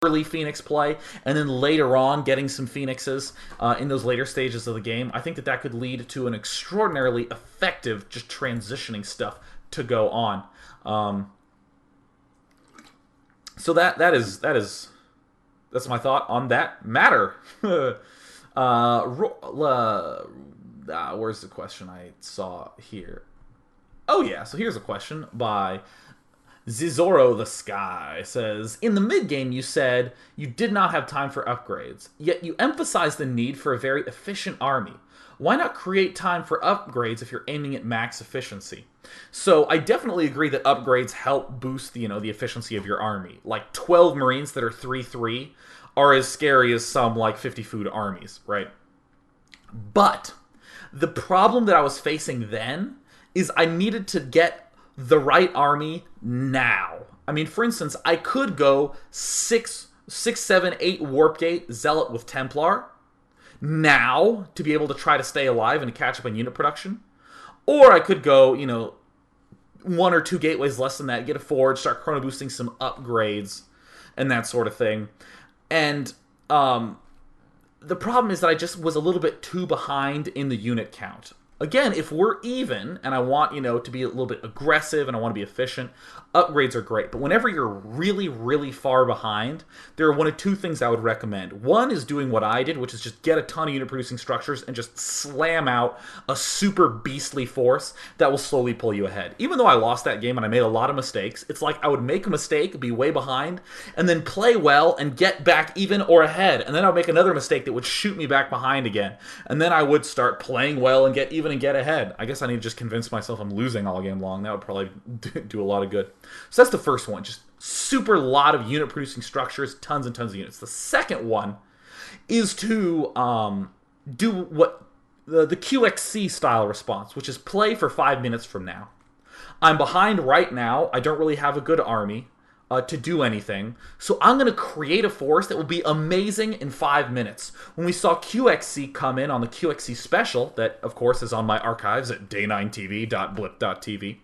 early Phoenix play, and then later on getting some Phoenixes in those later stages of the game, I think that that could lead to an extraordinarily effective just transitioning stuff to go on. So that's my thought on that matter. Where's the question I saw here? Oh yeah, so here's a question by Zizoro the Sky. Says, in the mid-game you said you did not have time for upgrades, yet you emphasized the need for a very efficient army. Why not create time for upgrades if you're aiming at max efficiency? So I definitely agree that upgrades help boost the efficiency of your army. Like 12 Marines that are 3/3 are as scary as some like 50 food armies, right? But the problem that I was facing then is I needed to get the right army now. I mean, for instance, I could go 6, 7, 8 Warp Gate Zealot with Templar now to be able to try to stay alive and catch up on unit production. Or I could go, 1 or 2 gateways less than that, get a forge, start chrono boosting some upgrades, and that sort of thing. And the problem is that I just was a little bit too behind in the unit count. Again, if we're even, and I want, to be a little bit aggressive and I want to be efficient, upgrades are great. But whenever you're really, really far behind, there are one of two things I would recommend. One is doing what I did, which is just get a ton of unit-producing structures and just slam out a super beastly force that will slowly pull you ahead. Even though I lost that game and I made a lot of mistakes, it's like I would make a mistake, be way behind, and then play well and get back even or ahead. And then I would make another mistake that would shoot me back behind again. And then I would start playing well and get even and get ahead. I guess I need to just convince myself I'm losing all game long. That would probably do a lot of good. So that's the first one. Just super lot of unit producing structures, tons and tons of units. The second one is to do what the QXC style response, which is play for 5 minutes from now. I'm behind right now. I don't really have a good army to do anything. So I'm going to create a force that will be amazing in 5 minutes. When we saw QXC come in on the QXC special, that of course is on my archives at day9tv.blip.tv,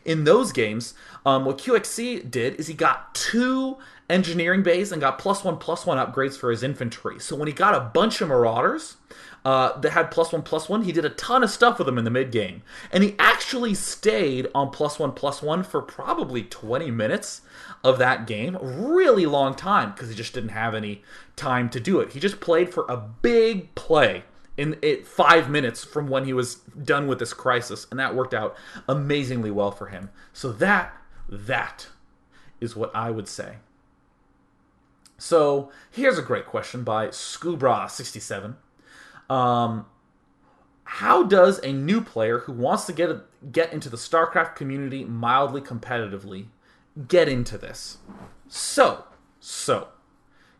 in those games, what QXC did is he got 2 engineering bays and got +1/+1 upgrades for his infantry. So when he got a bunch of Marauders that had +1/+1, he did a ton of stuff with them in the mid-game. And he actually stayed on +1/+1 for probably 20 minutes of that game. Really long time, because he just didn't have any time to do it. He just played for a big play in 5 minutes from when he was done with this crisis, and that worked out amazingly well for him. So that is what I would say. So here's a great question by Scubra67. How does a new player who wants to get into the Starcraft community mildly competitively get into this? So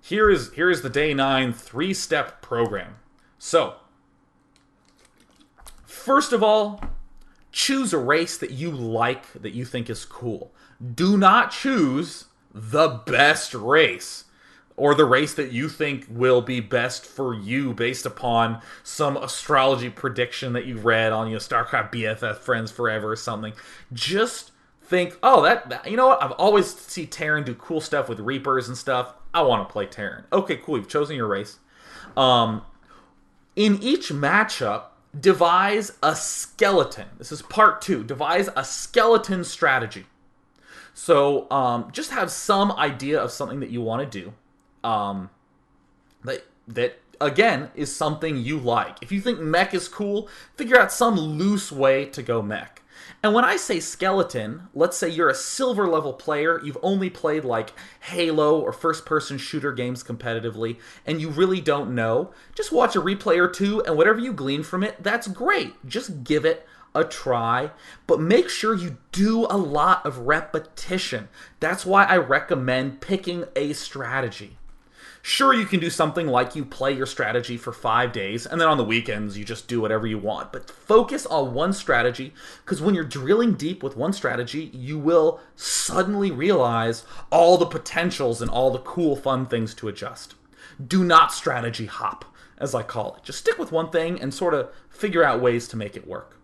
here is the Day 9 3-step program. So first of all, choose a race that you like, that you think is cool. Do not choose the best race, or the race that you think will be best for you based upon some astrology prediction that you read on, Starcraft BFF Friends Forever or something. Just think, oh, that you know what? I've always seen Terran do cool stuff with Reapers and stuff. I want to play Terran. Okay, cool. You've chosen your race. In each matchup, devise a skeleton. This is part 2. Devise a skeleton strategy. So just have some idea of something that you want to do. That again is something you like. If you think mech is cool, figure out some loose way to go mech. And when I say skeleton, let's say you're a silver level player, you've only played like Halo or first person shooter games competitively, and you really don't know, just watch a replay or two, and whatever you glean from it, that's great. Just give it a try, but make sure you do a lot of repetition. That's why I recommend picking a strategy. Sure, you can do something like you play your strategy for 5 days, and then on the weekends you just do whatever you want. But focus on one strategy, because when you're drilling deep with one strategy, you will suddenly realize all the potentials and all the cool, fun things to adjust. Do not strategy hop, as I call it. Just stick with one thing and sort of figure out ways to make it work.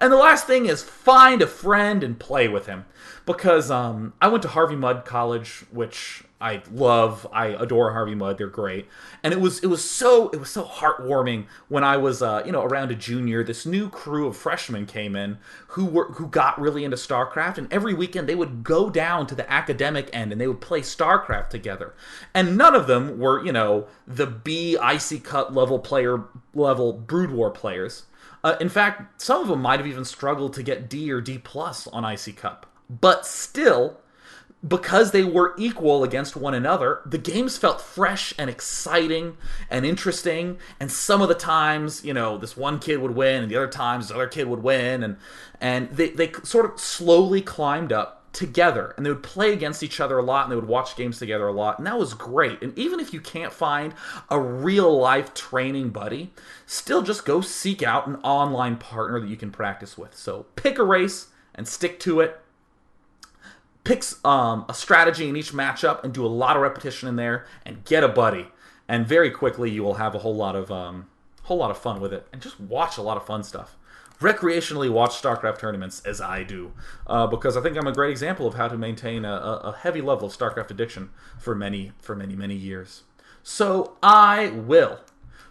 And the last thing is find a friend and play with him. Because I went to Harvey Mudd College, which I love. I adore Harvey Mudd. They're great. And it was so heartwarming when I was around a junior. This new crew of freshmen came in who got really into Starcraft, and every weekend they would go down to the academic end and they would play Starcraft together. And none of them were, the B Icy Cup level Brood War players. In fact, some of them might have even struggled to get D or D plus on Icy Cup. But still, because they were equal against one another, the games felt fresh and exciting and interesting. And some of the times, this one kid would win, and the other times this other kid would win. And they sort of slowly climbed up together. And they would play against each other a lot, and they would watch games together a lot. And that was great. And even if you can't find a real-life training buddy, still just go seek out an online partner that you can practice with. So pick a race and stick to it. Pick a strategy in each matchup and do a lot of repetition in there, and get a buddy. And very quickly you will have a whole lot of fun with it, and just watch a lot of fun stuff. Recreationally watch StarCraft tournaments, as I do, because I think I'm a great example of how to maintain a heavy level of StarCraft addiction for many years. So I will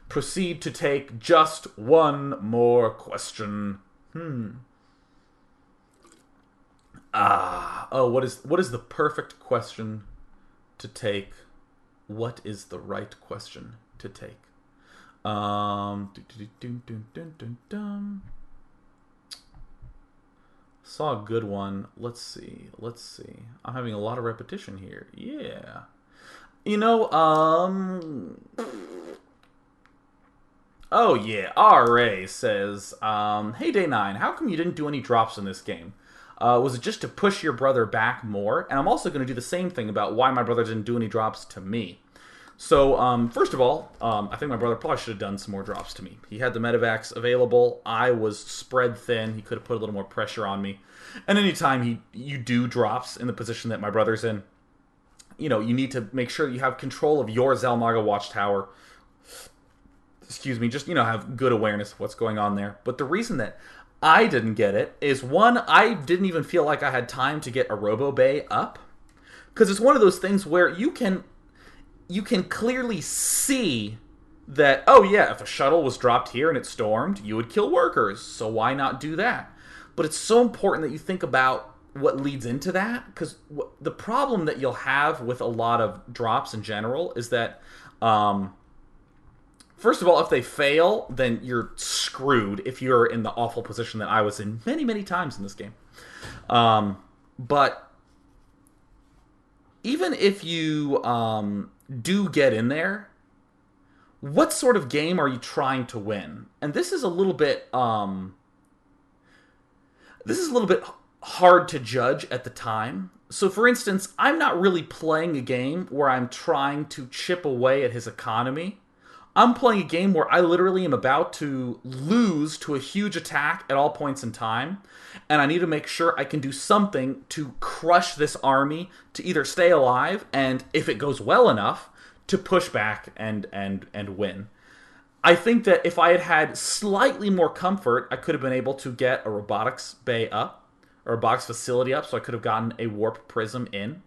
proceed to take just one more question. What is the perfect question to take? What is the right question to take? Saw a good one. Let's see. I'm having a lot of repetition here. Yeah. Oh yeah, RA says, hey Day 9, how come you didn't do any drops in this game? Was it just to push your brother back more? And I'm also going to do the same thing about why my brother didn't do any drops to me. So, first of all, I think my brother probably should have done some more drops to me. He had the medevacs available. I was spread thin. He could have put a little more pressure on me. And anytime you do drops in the position that my brother's in, you need to make sure you have control of your Zelmaga Watchtower. Excuse me, just, have good awareness of what's going on there. But the reason that I didn't get it is, one, I didn't even feel like I had time to get a Robo Bay up, because it's one of those things where you can clearly see that, oh yeah, if a shuttle was dropped here and it stormed, you would kill workers, so why not do that? But it's so important that you think about what leads into that, because the problem that you'll have with a lot of drops in general is that first of all, if they fail, then you're screwed if you're in the awful position that I was in many times in this game. But even if you do get in there, what sort of game are you trying to win? And this is a little bit hard to judge at the time. So for instance, I'm not really playing a game where I'm trying to chip away at his economy. I'm playing a game where I literally am about to lose to a huge attack at all points in time, and I need to make sure I can do something to crush this army to either stay alive, and if it goes well enough, to push back and win. I think that if I had had slightly more comfort, I could have been able to get a robotics bay up, or a robotics facility up, so I could have gotten a warp prism in.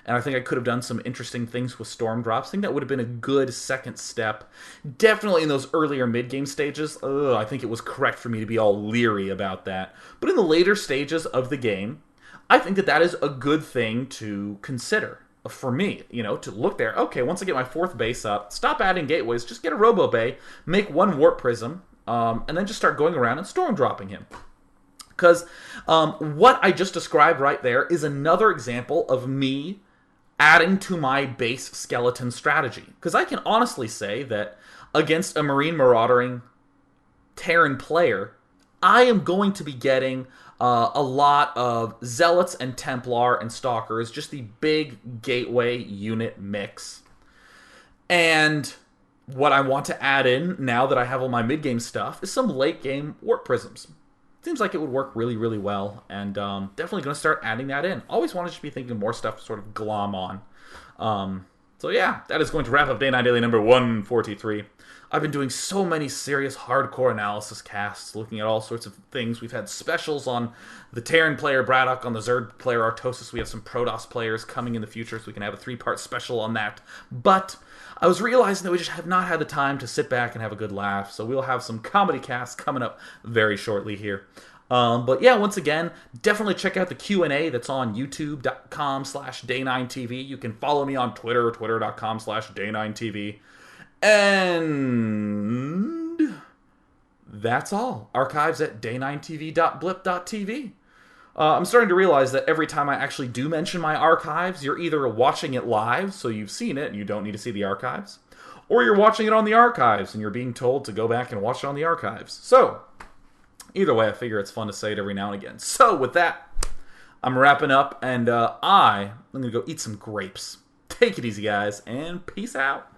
And I think I could have done some interesting things with storm drops. I think that would have been a good second step. Definitely in those earlier mid-game stages, I think it was correct for me to be all leery about that. But in the later stages of the game, I think that is a good thing to consider. For me, to look there, okay, once I get my fourth base up, stop adding gateways, just get a Robo Bay, make one warp prism, and then just start going around and storm dropping him. Because what I just described right there is another example of me adding to my base skeleton strategy. Because I can honestly say that against a Marine maraudering Terran player, I am going to be getting a lot of Zealots and Templar and Stalkers, just the big gateway unit mix. And what I want to add in, now that I have all my mid-game stuff, is some late-game warp prisms. Seems like it would work really, really well, and definitely going to start adding that in. Always wanted to be thinking of more stuff to sort of glom on. So yeah, that is going to wrap up Day 9 Daily number 143. I've been doing so many serious hardcore analysis casts, looking at all sorts of things. We've had specials on the Terran player Braddock, on the Zerg player Artosis. We have some Protoss players coming in the future, so we can have a 3-part special on that. But I was realizing that we just have not had the time to sit back and have a good laugh, so we'll have some comedy casts coming up very shortly here. But yeah, once again, definitely check out the Q&A that's on youtube.com/day9tv. You can follow me on Twitter, twitter.com/day9tv. And that's all. Archives at day9tv.blip.tv. I'm starting to realize that every time I actually do mention my archives, you're either watching it live, so you've seen it and you don't need to see the archives, or you're watching it on the archives and you're being told to go back and watch it on the archives. So, either way, I figure it's fun to say it every now and again. So, with that, I'm wrapping up, and I'm going to go eat some grapes. Take it easy, guys, and peace out.